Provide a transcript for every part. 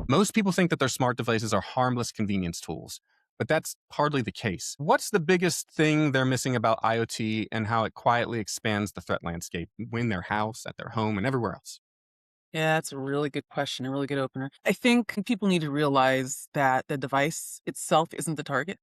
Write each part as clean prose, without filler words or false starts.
Most people think that their smart devices are harmless convenience tools, but that's hardly the case. What's the biggest thing they're missing about IoT and how it quietly expands the threat landscape in their house, at their home, and everywhere else? Yeah, that's a really good question, a really good opener. I think people need to realize that the device itself isn't the target,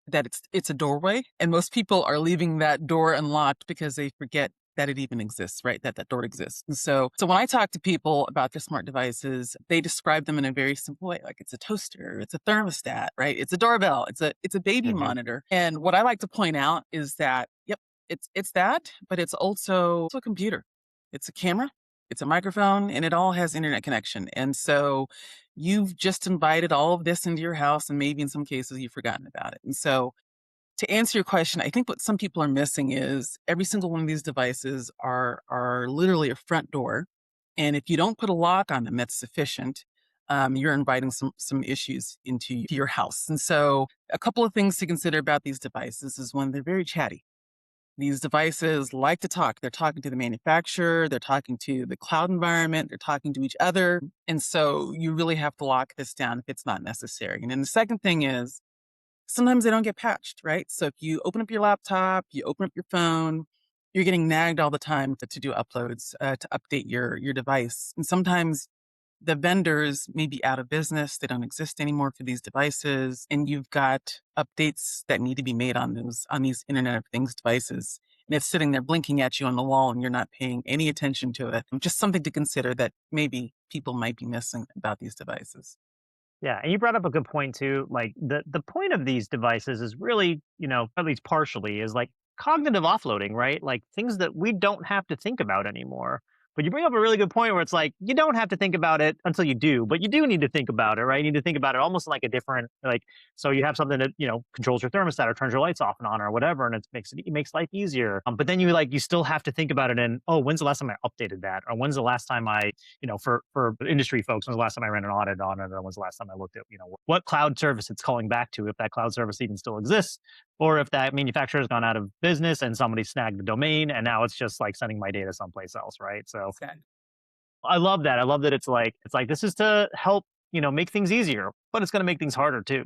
that it's a doorway, and most people are leaving that door unlocked because they forget that it even exists, right? That door exists. And so when I talk to people about their smart devices, they describe them in a very simple way, like it's a toaster, it's a thermostat, right? It's a doorbell, it's a baby Hmm. monitor. And what I like to point out is that, yep, it's that, but it's also a computer. It's a camera, it's a microphone, and it all has internet connection. And so you've just invited all of this into your house, and maybe in some cases you've forgotten about it. And so to answer your question, I think what some people are missing is every single one of these devices are literally a front door. And if you don't put a lock on them, that's sufficient. You're inviting some issues into your house. And so a couple of things to consider about these devices is one, they're very chatty. These devices like to talk. They're talking to the manufacturer, they're talking to the cloud environment, they're talking to each other. And so you really have to lock this down if it's not necessary. And then the second thing is sometimes they don't get patched, right? So if you open up your laptop, you open up your phone, you're getting nagged all the time to do uploads, to update your device. And sometimes the vendors may be out of business. They don't exist anymore for these devices. And you've got updates that need to be made on these Internet of Things devices. And it's sitting there blinking at you on the wall and you're not paying any attention to it. Just something to consider that maybe people might be missing about these devices. Yeah, and you brought up a good point too. Like the point of these devices is really, at least partially, is like cognitive offloading, right? Like things that we don't have to think about anymore. But you bring up a really good point where it's like you don't have to think about it until you do, but you do need to think about it, right? You need to think about it almost like a different like so you have something that, controls your thermostat or turns your lights off and on or whatever, and it makes life easier. But then you still have to think about it and oh, when's the last time I updated that? Or when's the last time I for industry folks, when's the last time I ran an audit on it? Or when's the last time I looked at, what cloud service it's calling back to, if that cloud service even still exists, or if that manufacturer has gone out of business and somebody snagged the domain and now it's just like sending my data someplace else, right? So Okay. I love that. I love that it's like this is to help, make things easier, but it's going to make things harder too.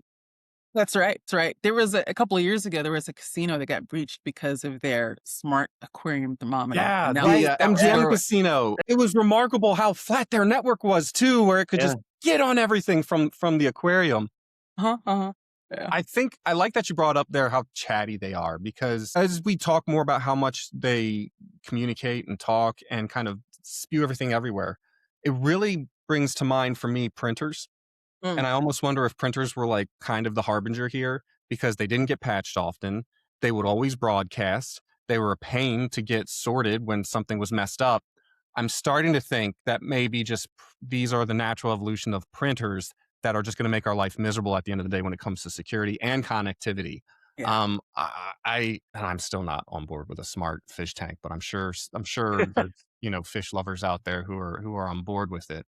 That's right. That's right. There was a couple of years ago, there was a casino that got breached because of their smart aquarium thermometer. Yeah, And now the Right. MGM everyone, Casino. It was remarkable how flat their network was too, where it could Yeah. just get on everything from the aquarium. uh-huh, uh-huh. Yeah. I think I like that you brought up there how chatty they are because as we talk more about how much they communicate and talk and kind of spew everything everywhere, it really brings to mind for me printers. Mm. And I almost wonder if printers were like kind of the harbinger here because they didn't get patched often. They would always broadcast. They were a pain to get sorted when something was messed up. I'm starting to think that maybe these are the natural evolution of printers that are just going to make our life miserable at the end of the day when it comes to security and connectivity. Yeah. And I'm still not on board with a smart fish tank, but I'm sure there's fish lovers out there who are on board with it.